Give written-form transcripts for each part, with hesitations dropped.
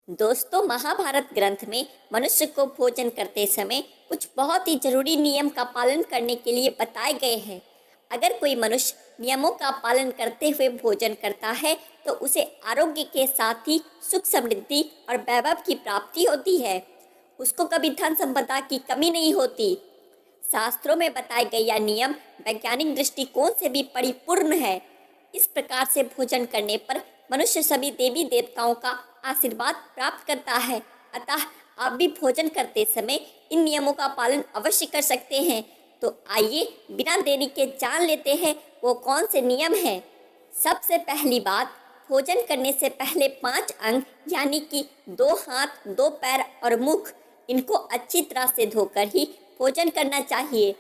दोस्तों, महाभारत ग्रंथ में मनुष्य को भोजन करते समय कुछ बहुत ही जरूरी नियम का पालन करने के लिए बताए गए हैं। अगर कोई मनुष्य नियमों का पालन करते हुए भोजन करता है तो उसे आरोग्य के साथ ही सुख, समृद्धि और वैभव की प्राप्ति होती है। उसको कभी धन संपदा की कमी नहीं होती। शास्त्रों में बताए गए यह नियम वैज्ञानिक दृष्टिकोण से भी परिपूर्ण है। इस प्रकार से भोजन करने पर मनुष्य सभी देवी देवताओं का आशीर्वाद प्राप्त करता है। अतः आप भी भोजन करते समय इन नियमों का पालन अवश्य कर सकते हैं। तो आइए बिना देरी के जान लेते हैं वो कौन से नियम हैं। सबसे पहली बात, भोजन करने से पहले 5 अंग यानी कि 2 हाथ, 2 पैर और मुख, इनको अच्छी तरह से धोकर ही भोजन करना चाहिए।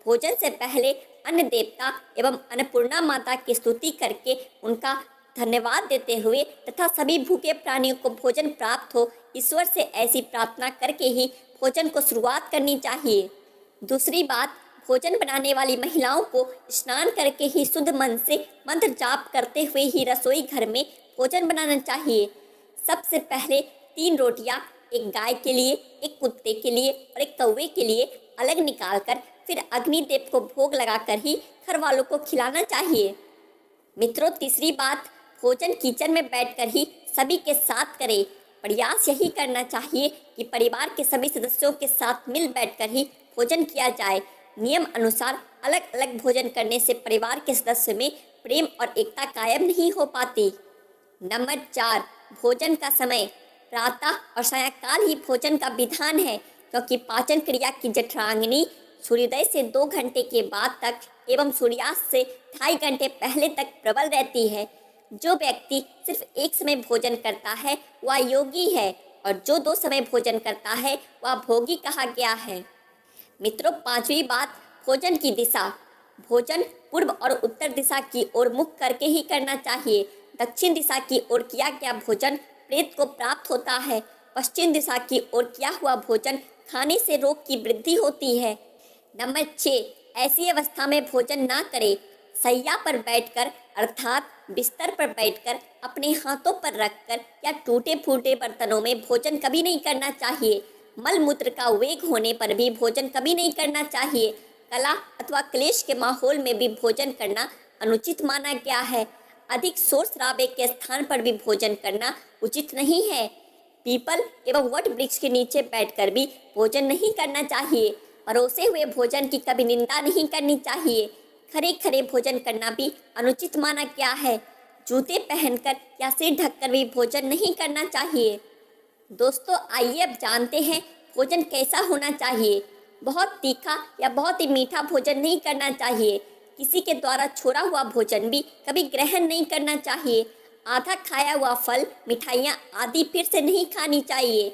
भोजन से पहले अन्न देवता एवं अन्नपूर्णा माता की स्तुति करके उनका धन्यवाद देते हुए तथा सभी भूखे प्राणियों को भोजन प्राप्त हो, ईश्वर से ऐसी प्रार्थना करके ही भोजन को शुरुआत करनी चाहिए। दूसरी बात, भोजन बनाने वाली महिलाओं को स्नान करके ही शुद्ध मन से मंत्र जाप करते हुए ही रसोई घर में भोजन बनाना चाहिए। सबसे पहले 3 रोटियां एक गाय के लिए, एक कुत्ते के लिए और एक कौवे के लिए अलग निकालकर फिर अग्निदेव को भोग लगाकर ही घर वालों को खिलाना चाहिए। मित्रों, तीसरी बात, भोजन किचन में बैठकर ही सभी के साथ करें। प्रयास यही करना चाहिए कि परिवार के सभी सदस्यों के साथ मिल बैठकर ही भोजन किया जाए। नियम अनुसार अलग अलग भोजन करने से परिवार के सदस्यों में प्रेम और एकता कायम नहीं हो पाती। नंबर 4, भोजन का समय। प्रातः और सायंकाल ही भोजन का विधान है, क्योंकि पाचन क्रिया की जठराग्नि सूर्योदय से 2 घंटे के बाद तक एवं सूर्यास्त से 2.5 घंटे पहले तक प्रबल रहती है। जो व्यक्ति सिर्फ एक समय भोजन करता है वह योगी है, और जो 2 समय भोजन करता है वह भोगी कहा गया है। मित्रों, 5वीं बात, भोजन की दिशा। भोजन पूर्व और उत्तर दिशा की ओर मुख करके ही करना चाहिए। दक्षिण दिशा की ओर किया गया भोजन प्रेत को प्राप्त होता है। पश्चिम दिशा की ओर किया हुआ भोजन खाने से रोग की वृद्धि होती है। नंबर 6, ऐसी अवस्था में भोजन ना करें। सैया पर बैठकर अर्थात बिस्तर पर बैठकर अपने हाथों पर रखकर या टूटे फूटे बर्तनों में भोजन कभी नहीं करना चाहिए। मल मूत्र का वेग होने पर भी भोजन कभी नहीं करना चाहिए। कला अथवा क्लेश के माहौल में भी भोजन करना अनुचित माना गया है। अधिक शोर शराबे के स्थान पर भी भोजन करना उचित नहीं है। पीपल एवं वट वृक्ष के नीचे बैठकर भी भोजन नहीं करना चाहिए। परोसे हुए भोजन की कभी निंदा नहीं करनी चाहिए। खरे खरे भोजन करना भी अनुचित माना गया है। जूते पहनकर या सिर ढककर भी भोजन नहीं करना चाहिए। दोस्तों, आइए अब जानते हैं भोजन कैसा होना चाहिए। बहुत तीखा या बहुत ही मीठा भोजन नहीं करना चाहिए। किसी के द्वारा छोड़ा हुआ भोजन भी कभी ग्रहण नहीं करना चाहिए। आधा खाया हुआ फल, मिठाइयाँ आदि फिर से नहीं खानी चाहिए।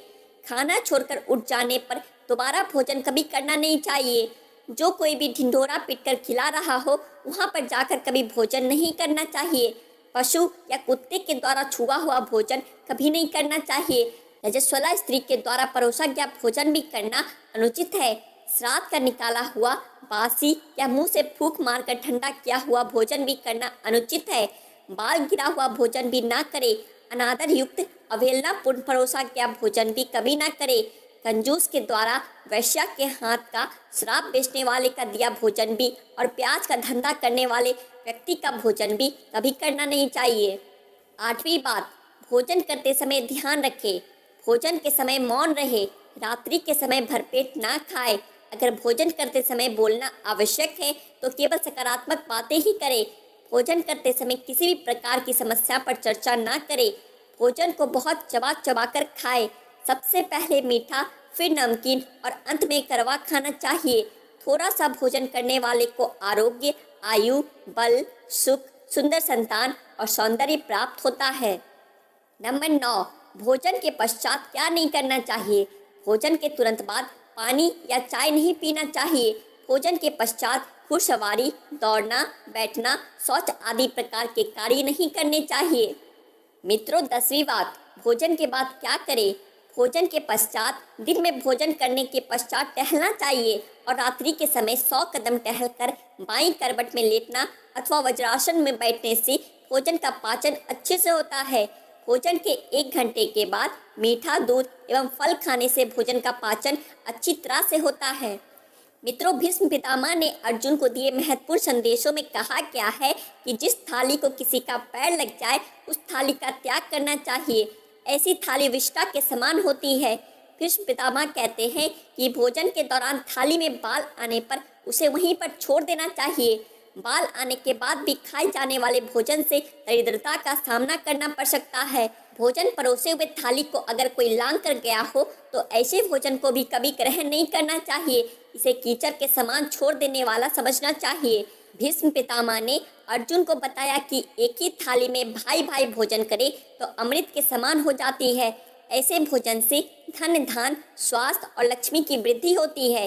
खाना छोड़कर उठ जाने पर दोबारा भोजन कभी करना नहीं चाहिए। जो कोई भी ढिंढोरा पीटकर खिला रहा हो वहाँ पर जाकर कभी भोजन नहीं करना चाहिए। पशु या कुत्ते के द्वारा छुआ हुआ भोजन कभी नहीं करना चाहिए। रजस्वला स्त्री के द्वारा परोसा गया भोजन भी करना अनुचित है। श्राद्ध का निकाला हुआ, बासी या मुंह से फूंक मारकर ठंडा किया हुआ भोजन भी करना अनुचित है। बाल गिरा हुआ भोजन भी ना करे। अनादर युक्त अवहेलनापूर्ण परोसा गया भोजन भी कभी ना करे। कंजूस के द्वारा वैश्या के हाथ का, शराब बेचने वाले का दिया भोजन भी और प्याज का धंधा करने वाले व्यक्ति का भोजन भी कभी करना नहीं चाहिए। 8वीं बात, भोजन करते समय ध्यान रखें। भोजन के समय मौन रहे। रात्रि के समय भरपेट ना खाए। अगर भोजन करते समय बोलना आवश्यक है तो केवल सकारात्मक बातें ही करें। भोजन करते समय किसी भी प्रकार की समस्या पर चर्चा ना करें। भोजन को बहुत चबा चबा कर खाएं। सबसे पहले मीठा, फिर नमकीन और अंत में कड़वा खाना चाहिए। थोड़ा सा भोजन करने वाले को आरोग्य, आयु, बल, सुख, सुंदर संतान और सौंदर्य प्राप्त होता है। नंबर 9, भोजन के पश्चात क्या नहीं करना चाहिए। भोजन के तुरंत बाद पानी या चाय नहीं पीना चाहिए। भोजन के पश्चात घुड़सवारी, दौड़ना, बैठना, शौच आदि प्रकार के कार्य नहीं करने चाहिए। मित्रों, 10वीं बात, भोजन के बाद क्या करें। भोजन के पश्चात दिन में भोजन करने के पश्चात टहलना चाहिए और रात्रि के समय 100 कदम टहलकर बाईं करवट में लेटना अथवा वज्रासन में बैठने से भोजन का पाचन अच्छे से होता है। भोजन के 1 घंटे के बाद मीठा दूध एवं फल खाने से भोजन का पाचन अच्छी तरह से होता है। मित्रों, भीष्म पितामह ने अर्जुन को दिए महत्वपूर्ण संदेशों में कहा गया है कि जिस थाली को किसी का पैर लग जाए उस थाली का त्याग करना चाहिए। ऐसी थाली विष्ठा के समान होती है। भीष्म पितामह कहते हैं कि भोजन के दौरान थाली में बाल आने पर उसे वहीं पर छोड़ देना चाहिए। बाल आने के बाद भी खाए जाने वाले भोजन से दरिद्रता का सामना करना पड़ सकता है। भोजन परोसे हुए थाली को अगर कोई लांग कर गया हो तो ऐसे भोजन को भी कभी ग्रहण नहीं करना चाहिए। इसे कीचड़ के समान छोड़ देने वाला समझना चाहिए। भीष्म पितामह ने अर्जुन को बताया कि एक ही थाली में भाई भाई भोजन करे तो अमृत के समान हो जाती है। ऐसे भोजन से धन धान स्वास्थ्य और लक्ष्मी की वृद्धि होती है।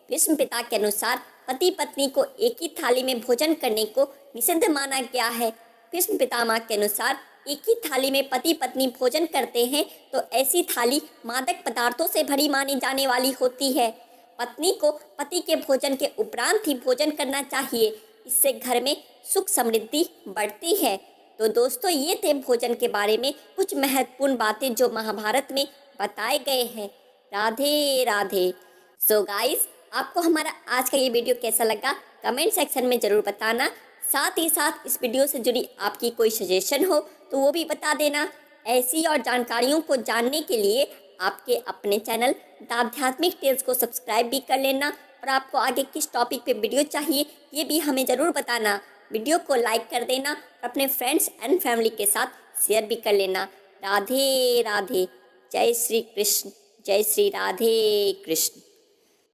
भीष्म पिता के अनुसार पति पत्नी को एक ही थाली में भोजन करने को निषिद्ध माना गया है। भीष्म पितामह के अनुसार एक ही थाली में पति पत्नी भोजन करते हैं तो ऐसी थाली मादक पदार्थों से भरी मानी जाने वाली होती है। पत्नी को पति के भोजन के उपरांत ही भोजन करना चाहिए। इससे घर में सुख समृद्धि बढ़ती है। तो दोस्तों, ये थे भोजन के बारे में कुछ महत्वपूर्ण बातें जो महाभारत में बताए गए हैं। राधे राधे। सो गाइस, आपको हमारा आज का ये वीडियो कैसा लगा कमेंट सेक्शन में ज़रूर बताना। साथ ही साथ इस वीडियो से जुड़ी आपकी कोई सजेशन हो तो वो भी बता देना। ऐसी और जानकारियों को जानने के लिए आपके अपने चैनल द आध्यात्मिक टेल्स को सब्सक्राइब भी कर लेना। और आपको आगे किस टॉपिक पे वीडियो चाहिए ये भी हमें ज़रूर बताना। वीडियो को लाइक कर देना और अपने फ्रेंड्स एंड फैमिली के साथ शेयर भी कर लेना। राधे राधे। जय श्री कृष्ण। जय श्री राधे कृष्ण।